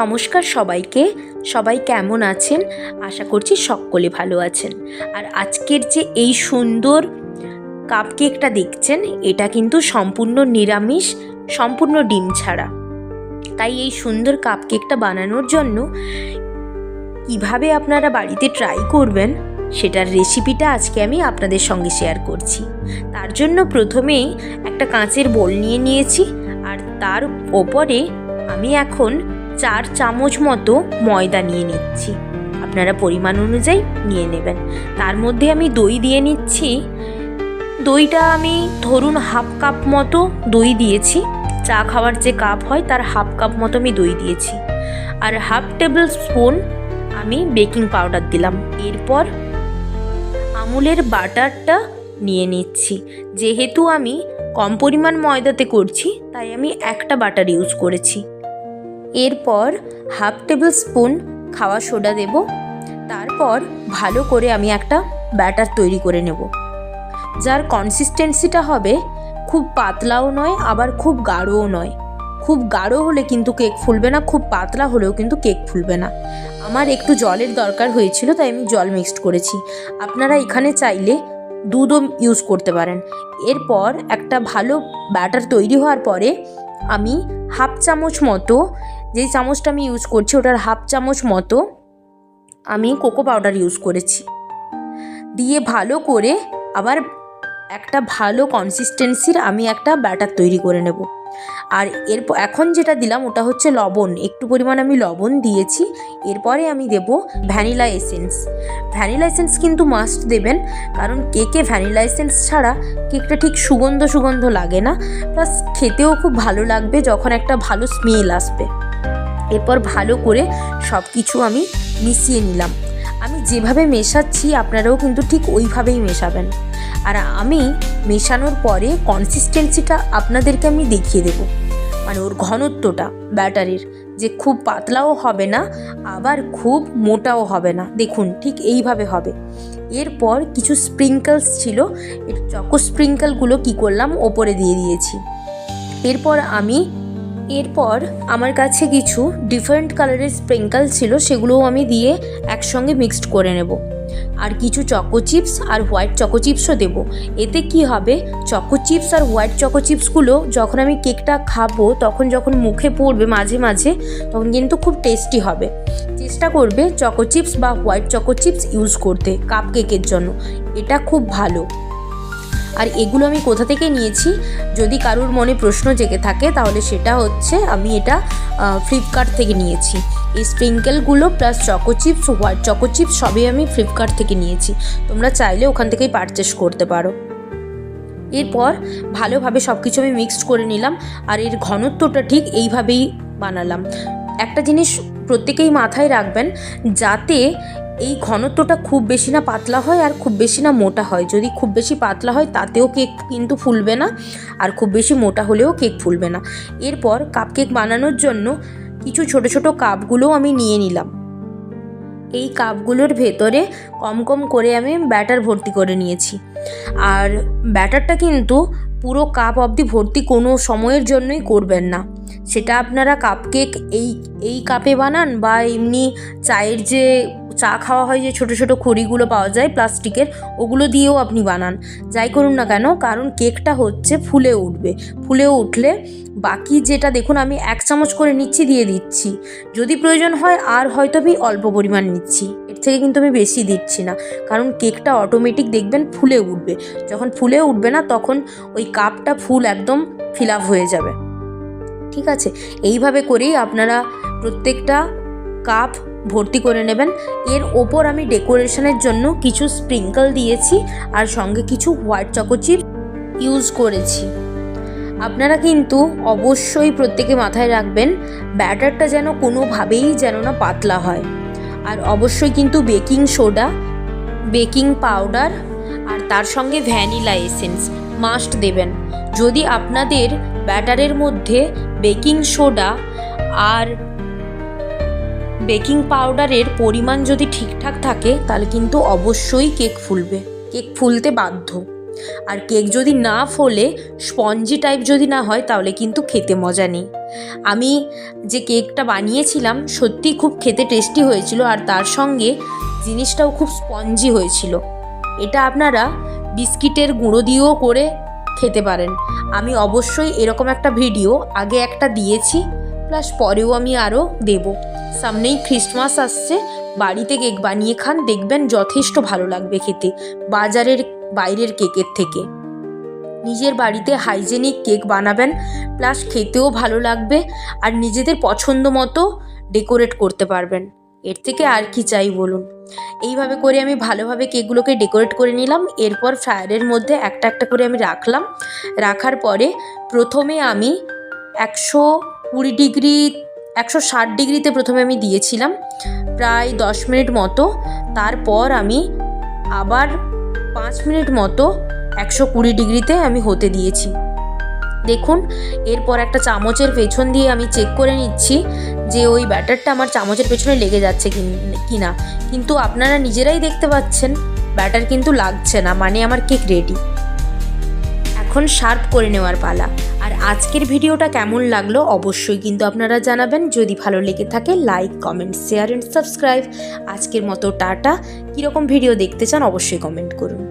নমস্কার সবাইকে। সবাই কেমন আছেন? আশা করছি সকলে ভালো আছেন। আর আজকের যে এই সুন্দর কাপ কেকটা দেখছেন, এটা কিন্তু সম্পূর্ণ নিরামিষ, সম্পূর্ণ ডিম ছাড়া। তাই এই সুন্দর কাপ কেকটা বানানোর জন্য কিভাবে আপনারা বাড়িতে ট্রাই করবেন সেটার রেসিপিটা আজকে আমি আপনাদের সঙ্গে শেয়ার করছি। তার জন্য প্রথমেই একটা কাঁচের বোল নিয়ে নিয়েছি, আর তার ওপরে আমি এখন 4 চামচ মতো ময়দা নিয়ে নিচ্ছি। আপনারা পরিমাণ অনুযায়ী নিয়ে নেবেন। তার মধ্যে আমি দই দিয়ে নিচ্ছি। দইটা আমি ধরুন হাফ কাপ মতো দই দিয়েছি। চা খাওয়ার যে কাপ হয় তার হাফ কাপ মতো আমি দই দিয়েছি। আর হাফ টেবিল স্পুন আমি বেকিং পাউডার দিলাম। এরপর আমুলের বাটারটা নিয়ে নিচ্ছি। যেহেতু আমি কম পরিমাণ ময়দাতে করছি, তাই আমি একটা বাটার ইউজ করেছি। এরপর হাফ টেবিল স্পুন খাওয়া সোডা দেব। তারপর ভালো করে আমি একটা ব্যাটার তৈরি করে নেব, যার কনসিস্টেন্সিটা হবে খুব পাতলাও নয়, আবার খুব গাঢ়ও নয়। খুব গাঢ় হলে কিন্তু কেক ফুলবে না, খুব পাতলা হলেও কিন্তু কেক ফুলবে না। আমার একটু জলের দরকার হয়েছিল, তাই আমি জল মিক্সড করেছি। আপনারা এখানে চাইলে দুধও ইউজ করতে পারেন। এরপর একটা ভালো ব্যাটার তৈরি হওয়ার পরে আমি হাফ চামচ মতো, যেই চামচটা আমি ইউজ করছি ওটার হাফ চামচ মতো আমি কোকো পাউডার ইউজ করেছি। দিয়ে ভালো করে আবার একটা ভালো কনসিস্টেন্সির আমি একটা ব্যাটার তৈরি করে নেব। আর এরপর এখন যেটা দিলাম ওটা হচ্ছে লবণ। একটু পরিমাণ আমি লবণ দিয়েছি। এরপরে আমি দেব ভ্যানিলা এসেন্স। ভ্যানিলা এসেন্স কিন্তু মাস্ট দেবেন, কারণ কেকে ভ্যানিলা এসেন্স ছাড়া কেকটা ঠিক সুগন্ধ লাগে না, প্লাস খেতেও খুব ভালো লাগবে যখন একটা ভালো স্মেল আসবে। এরপর ভালো করে সব কিছু আমি মিশিয়ে নিলাম। আমি যেভাবে মেশাচ্ছি আপনারাও কিন্তু ঠিক ওইভাবেই মেশাবেন। আর আমি মেশানোর পরে কনসিস্টেন্সিটা আপনাদেরকে আমি দেখিয়ে দেব, মানে ওর ঘনত্বটা ব্যাটারের, যে খুব পাতলাও হবে না আবার খুব মোটাও হবে না। দেখুন ঠিক এইভাবে হবে। এরপর কিছু স্প্রিঙ্কলস ছিল, চকো স্প্রিঙ্কলগুলো কী করলাম ওপরে দিয়ে দিয়েছি। এরপর আমার কাছে কিছু ডিফারেন্ট কালারের স্প্রিঙ্কল ছিল, সেগুলোও আমি দিয়ে একসঙ্গে মিক্সড করে নেব। আর কিছু চকো চিপস আর হোয়াইট চকো চিপসও দেবো। এতে কি হবে, চকো চিপস আর হোয়াইট চকো চিপসগুলো যখন আমি কেকটা খাবো, তখন যখন মুখে পড়বে মাঝে মাঝে, তখন কিন্তু খুব টেস্টি হবে। চেষ্টা করবে চকো চিপস বা হোয়াইট চকো চিপস ইউজ করতে কাপ কেকের জন্য, এটা খুব ভালো। আর এগুলো আমি কোথা থেকে নিয়েছি যদি কারোর মনে প্রশ্ন জেগে থাকে, তাহলে সেটা হচ্ছে আমি এটা ফ্লিপকার্ট থেকে নিয়েছি। এই স্প্রিঙ্কেলগুলো plus choco chips, white choco chips সবই আমি ফ্লিপকার্ট থেকে নিয়েছি। তোমরা চাইলে ওখান থেকেই পারচেস করতে পারো। এরপর ভালোভাবে সব কিছু আমি মিক্সড করে নিলাম। আর এর ঘনত্বটা ঠিক এইভাবেই বানালাম। একটা জিনিস প্রত্যেকেই মাথায় রাখবেন, যাতে এই ঘনত্বটা খুব বেশি না পাতলা হয় আর খুব বেশি না মোটা হয়। যদি খুব বেশি পাতলা হয় তাতেও কেক কিন্তু ফুলবে না, আর খুব বেশি মোটা হলেও কেক ফুলবে না। এরপর কাপ কেক বানানোর জন্য কিছু ছোট ছোট কাপগুলোও আমি নিয়ে নিলাম। এই কাপগুলোর ভেতরে কম কম করে আমি ব্যাটার ভর্তি করে নিয়েছি। আর ব্যাটারটা কিন্তু পুরো কাপ অবধি ভর্তি কোনো সময়ের জন্যই করবেন না। সেটা আপনারা কাপ কেক এই কাপে বানান বা এমনি চায়ের যে চা খাওয়া হয় যে ছোট ছোট খড়িগুলো পাওয়া যায় প্লাস্টিকের, ওগুলো দিয়েও আপনি বানান, যাই করুন না কেন, কারণ কেকটা হচ্ছে ফুলে উঠবে। ফুলে উঠলে বাকি যেটা দেখুন আমি 1 চামচ করে নিচ্ছি, দিয়ে দিচ্ছি। যদি প্রয়োজন হয় আর হয়তো আমি অল্প পরিমাণ নিচ্ছি, এর থেকে কিন্তু আমি বেশি দিচ্ছি না, কারণ কেকটা অটোমেটিক দেখবেন ফুলে উঠবে। যখন ফুলে উঠবে না, তখন ওই কাপটা ফুল একদম ফিল আপ হয়ে যাবে। ঠিক আছে, এইভাবে করেই আপনারা প্রত্যেকটা কাপ ভর্তি করে নেবেন। এর ওপর আমি ডেকোরেশনের জন্য কিছু স্প্রিঙ্কল দিয়েছি, আর সঙ্গে কিছু হোয়াইট চকো চিপ ইউজ করেছি। আপনারা কিন্তু অবশ্যই প্রত্যেকে মাথায় রাখবেন, ব্যাটারটা যেন কোনোভাবেই যেন না পাতলা হয়। আর অবশ্যই কিন্তু বেকিং সোডা, বেকিং পাউডার আর তার সঙ্গে ভ্যানিলা এসেন্স মাস্ট দেবেন। যদি আপনাদের ব্যাটারের মধ্যে বেকিং সোডা আর বেকিং পাউডারের পরিমাণ যদি ঠিকঠাক থাকে, তাহলে কিন্তু অবশ্যই কেক ফুলবে, কেক ফুলতে বাধ্য। আর কেক যদি না ফোলে, স্পঞ্জি টাইপ যদি না হয়, তাহলে কিন্তু খেতে মজা নেই। আমি যে কেকটা বানিয়েছিলাম সত্যি খুব খেতে টেস্টি হয়েছিল, আর তার সঙ্গে জিনিসটাও খুব স্পঞ্জি হয়েছিল। এটা আপনারা বিস্কিটের গুঁড়ো দিয়েও করে খেতে পারেন। আমি অবশ্যই এরকম একটা ভিডিও আগে একটা দিয়েছি, প্লাস পরেও আমি আরও দেব। সামনেই ক্রিসমাস আসছে, বাড়িতে কেক বানিয়ে খান, দেখবেন যথেষ্ট ভালো লাগবে খেতে, বাজারের বাইরের কেকের থেকে। নিজের বাড়িতে হাইজেনিক কেক বানাবেন, প্লাস খেতেও ভালো লাগবে, আর নিজেদের পছন্দ মতো ডেকোরেট করতে পারবেন। এর থেকে আর কি চাই বলুন। এইভাবে করে আমি ভালোভাবে কেকগুলোকে ডেকোরেট করে নিলাম। এরপর ফ্রায়ারের মধ্যে একটা একটা করে আমি রাখলাম। রাখার পরে প্রথমে আমি 120 ডিগ্রি 160 ডিগ্রিতে প্রথমে আমি দিয়েছিলাম প্রায় 10 মিনিট মতো। তারপর আমি আবার 5 মিনিট মতো 120 ডিগ্রিতে আমি হতে দিয়েছি। দেখুন, এরপর একটা চামচের পেছন দিয়ে আমি চেক করে নিচ্ছি যে ওই ব্যাটারটা আমার চামচের পেছনে লেগে যাচ্ছে কি না। কিন্তু আপনারা নিজেরাই দেখতে পাচ্ছেন ব্যাটার কিন্তু লাগছে না, মানে আমার কেক রেডি। এখন সার্ভ করে নেওয়ার পালা। আর আজকের ভিডিওটা কেমন লাগলো অবশ্যই কিন্তু আপনারা জানাবেন। যদি ভালো লেগে থাকে like, comment, share and subscribe. আজকের মতো টাটা। কীরকম ভিডিও দেখতে চান অবশ্যই কমেন্ট করুন।